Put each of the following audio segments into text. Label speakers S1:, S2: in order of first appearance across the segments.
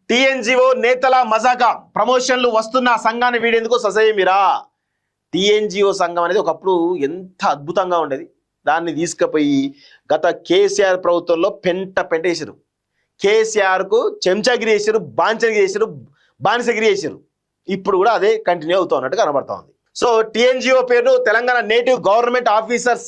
S1: TNGO నేతల మజాకా ప్రమోషన్లు వస్తున్న సంఘాన్ని వీడేందుకు ససయమిరా. టీఎన్జిఓ సంఘం అనేది ఒకప్పుడు ఎంత అద్భుతంగా ఉండేది. దాన్ని తీసుకుపోయి గత కేసీఆర్ ప్రభుత్వంలో పెంట వేసారు. కేసీఆర్కు చెంచాగిరి చేశారు, బాంచగిరి చేశారు, బానిసగిరి చేశారు. ఇప్పుడు కూడా అదే కంటిన్యూ అవుతూ ఉన్నట్టు కనబడతా ఉంది. సో టీఎన్జిఓ పేరును Telangana native government officers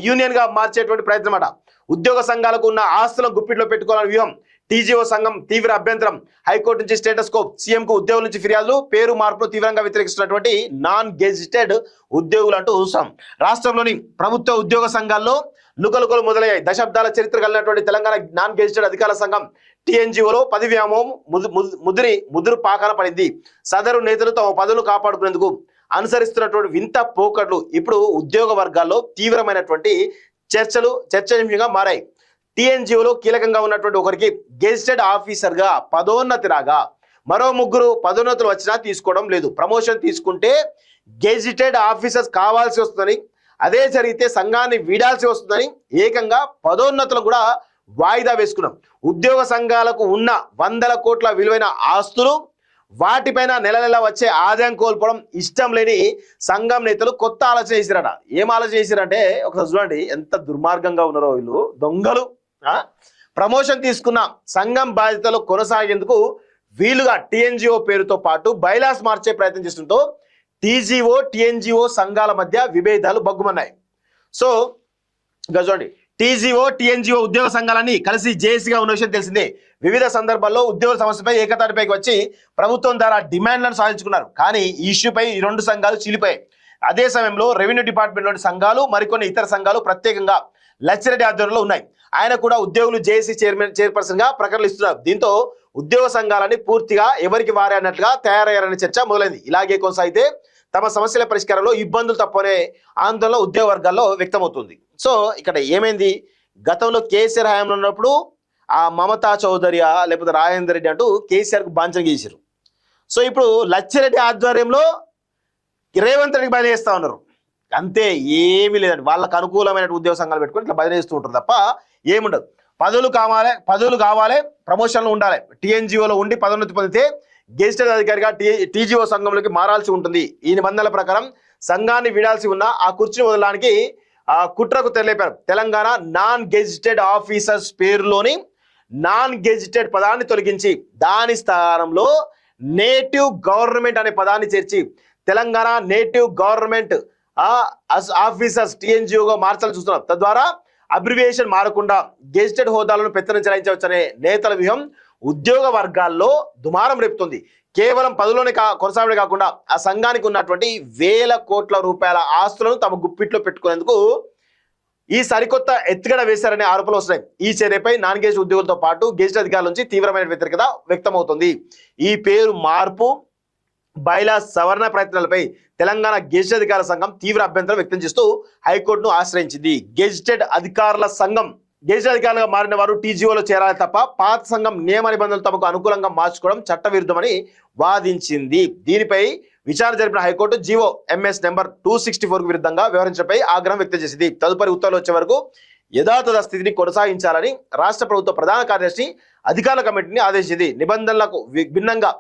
S1: union గా మార్చేటువంటి ప్రయత్నం అట. ఉద్యోగ సంఘాలకు ఉన్న ఆస్తులను గుప్పిట్లో పెట్టుకోవాలని వ్యూహం. టీజీఓ సంఘం తీవ్ర అభ్యంతరం. హైకోర్టు నుంచి స్టేటస్ కో. సీఎం కు ఉద్యోగుల నుంచి ఫిర్యాదులు. పేరు మార్పును తీవ్రంగా వ్యతిరేకిస్తున్నటువంటి నాన్ గెజిటెడ్ ఉద్యోగులు అంటూ చూస్తాం. రాష్ట్రంలోని ప్రభుత్వ ఉద్యోగ సంఘాల్లో లుకలుకలు మొదలయ్యాయి. దశాబ్దాల చరిత్ర కలిగినటువంటి తెలంగాణ నాన్ గెజిటెడ్ అధికారుల సంఘం టీఎన్జిఓలో పదవి వ్యామోహం ముదురు పాకాన పడింది. సదరు నేతలు తమ పదవులు కాపాడుకునేందుకు అనుసరిస్తున్నటువంటి వింత పోకట్లు ఇప్పుడు ఉద్యోగ వర్గాల్లో తీవ్రమైనటువంటి చర్చనీయంగా మారాయి. టీఎన్జిఓలో కీలకంగా ఉన్నటువంటి ఒకరికి గెజిటెడ్ ఆఫీసర్ గా పదోన్నతి రాగా మరో ముగ్గురు పదోన్నతులు వచ్చినా తీసుకోవడం లేదు. ప్రమోషన్ తీసుకుంటే గెజిటెడ్ ఆఫీసర్స్ కావాల్సి వస్తుందని, అదే జరిగితే సంఘాన్ని వీడాల్సి వస్తుందని ఏకంగా పదోన్నతులు కూడా వాయిదా వేసుకున్నాం. ఉద్యోగ సంఘాలకు ఉన్న 100 కోట్ల విలువైన ఆస్తులు, వాటిపైన నెల నెల వచ్చే ఆదాయం కోల్పోవడం ఇష్టం లేని సంఘం నేతలు కొత్త ఆలోచన చేశారట. ఏం ఆలోచన చేశారంటే ఒకసారి చూడండి, ఎంత దుర్మార్గంగా ఉన్నారో వీళ్ళు దొంగలు. ప్రమోషన్ తీసుకున్న సంఘం బాధ్యతలు కొనసాగేందుకు వీలుగా టీఎన్జిఓ పేరుతో పాటు బైలాస్ మార్చే ప్రయత్నం చేస్తుంటూ టీఎన్జిఓ సంఘాల మధ్య విభేదాలు బగ్గుమన్నాయి. సో ఇంకా చూడండి, టీఎన్జిఓ ఉద్యోగ సంఘాలన్నీ కలిసి జేఏసీగా ఉన్న విషయం తెలిసిందే. వివిధ సందర్భాల్లో ఉద్యోగ సమస్యపై ఏకతాటిపైకి వచ్చి ప్రభుత్వం ద్వారా డిమాండ్లను సాధించుకున్నారు. కానీ ఈ ఇష్యూపై ఈ 2 సంఘాలు చీలిపోయాయి. అదే సమయంలో రెవెన్యూ డిపార్ట్మెంట్లోని సంఘాలు, మరికొన్ని ఇతర సంఘాలు ప్రత్యేకంగా లచ్చిరెడ్డి ఆధ్వర్యంలో ఉన్నాయి. ఆయన కూడా ఉద్యోగులు జేఏసీ చైర్పర్సన్ గా ప్రకటనలు ఇస్తున్నారు. దీంతో ఉద్యోగ సంఘాలని పూర్తిగా ఎవరికి వారే అన్నట్లుగా తయారయ్యారనే చర్చ మొదలైంది. ఇలాగే కొనసాగితే తమ సమస్యల పరిష్కారంలో ఇబ్బందులు తప్పనే ఆందోళన ఉద్యోగ వర్గాల్లో వ్యక్తమవుతుంది. సో ఇక్కడ ఏమైంది, గతంలో కేసీఆర్ హయాంలో ఉన్నప్పుడు ఆ మమతా చౌదరియా లేకపోతే రాజేందర్ రెడ్డి అంటూ కేసీఆర్కు బాంఛన గీశారు. సో ఇప్పుడు లచ్చిరెడ్డి ఆధ్వర్యంలో రేవంత్ రెడ్డికి బదిలీ చేస్తూ ఉన్నారు. అంతే, ఏమీ లేదండి. వాళ్ళకు అనుకూలమైన ఉద్యోగ సంఘాలు పెట్టుకొని ఇట్లా బదిలీ చేస్తూ ఉంటారు తప్ప ఏముండదు. పదవులు కావాలి, ప్రమోషన్లు ఉండాలి. టీఎన్జిఓలో ఉండి పదోన్నతి పొందితే గెజిటెడ్ అధికారిగా టీజీఓ సంఘంలోకి మారాల్సి ఉంటుంది. ఈ నిబంధనల ప్రకారం సంఘాన్ని వీడాల్సి ఉన్న ఆ కుర్చీని వదలడానికి కుట్రకు తెరలేపారు. తెలంగాణ నాన్ గెజిటెడ్ ఆఫీసర్స్ పేరులోని నాన్ గెజిటెడ్ పదాన్ని తొలగించి దాని స్థానంలో నేటివ్ గవర్నమెంట్ అనే పదాన్ని చేర్చి తెలంగాణ నేటివ్ గవర్నమెంట్ ఆఫీసర్స్ టీఎన్జిఓగా మార్చాలని చూస్తున్నారు. తద్వారా అబ్రివియేషన్ మారకుండా గెజిటెడ్ హోదాలను పెత్తనం చెలాయించవచ్చనే నేతల వ్యూహం ఉద్యోగ వర్గాల్లో దుమారం రేపుతుంది. కేవలం పదవిలోనే కొనసాగడమే కాకుండా ఆ సంఘానికి ఉన్నటువంటి వేల కోట్ల రూపాయల ఆస్తులను తమ గుప్పిట్లో పెట్టుకునేందుకు ఈ సరికొత్త ఎత్తుగడ వేశారనే ఆరోపణలు వస్తున్నాయి. ఈ చర్యపై నాన్ గెజిటెడ్ ఉద్యోగులతో పాటు గెజిటెడ్ అధికారుల నుంచి తీవ్రమైన వ్యతిరేకత వ్యక్తమవుతుంది. ఈ పేరు మార్పు బైలాస్ సవరణ ప్రయత్నాలపై తెలంగాణ గెజిటెడ్ అధికారుల సంఘం తీవ్ర అభ్యంతరం వ్యక్తం చేస్తూ హైకోర్టును ఆశ్రయించింది. గెజిటెడ్ అధికారుల సంఘం గెజిటెడ్ అధికారులుగా మారిన వారు టీజీఓలో చేరాలి తప్ప పాత సంఘం నియమ నిబంధనలు తమకు అనుకూలంగా మార్చుకోవడం చట్టవిరుద్ధమని వాదించింది. దీనిపై విచారణ జరిపిన హైకోర్టు జీవో ఎంఎస్ నెంబర్ 264 విరుద్ధంగా వ్యవహరించడంపై ఆగ్రహం వ్యక్తం చేసింది. తదుపరి ఉత్తర్వులు వచ్చే వరకు యథాతథ స్థితిని కొనసాగించాలని రాష్ట్ర ప్రభుత్వ ప్రధాన కార్యదర్శి అధికారుల కమిటీని ఆదేశించింది. నిబంధనలకు భిన్నంగా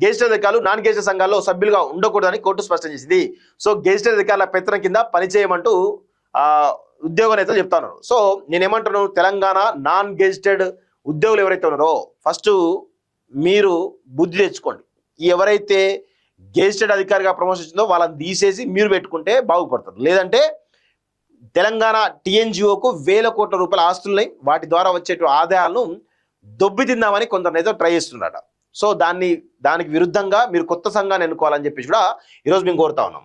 S1: గెజిటెడ్ అధికారులు నాన్ గెజిటెడ్ సంఘాల్లో సభ్యులుగా ఉండకూడదని కోర్టు స్పష్టం చేసింది. సో గెజిటెడ్ అధికారుల పెత్తనం కింద పనిచేయమంటూ ఉద్యోగ నేతలు చెప్తా ఉన్నారు. సో నేనేమంటున్నాను, తెలంగాణ నాన్ గెజిటెడ్ ఉద్యోగులు ఎవరైతే ఉన్నారో ఫస్ట్ మీరు బుద్ధి తెచ్చుకోండి. ఎవరైతే గెజిటెడ్ అధికారిగా ప్రమోషన్ వచ్చిందో వాళ్ళని తీసేసి మీరు పెట్టుకుంటే బాగుపడతారు. లేదంటే తెలంగాణ టీఎన్జిఓకు వేల కోట్ల రూపాయల ఆస్తులున్నాయి. వాటి ద్వారా వచ్చే ఆదాయాలను దొబ్బి తిందామని కొందరు నేతలు ట్రై చేస్తున్నారట. సో దానికి విరుద్ధంగా మీరు కొత్త సంఘాన్ని ఎన్నుకోవాలని చెప్పేసి కూడా ఈరోజు మేము కోరుతా ఉన్నాం.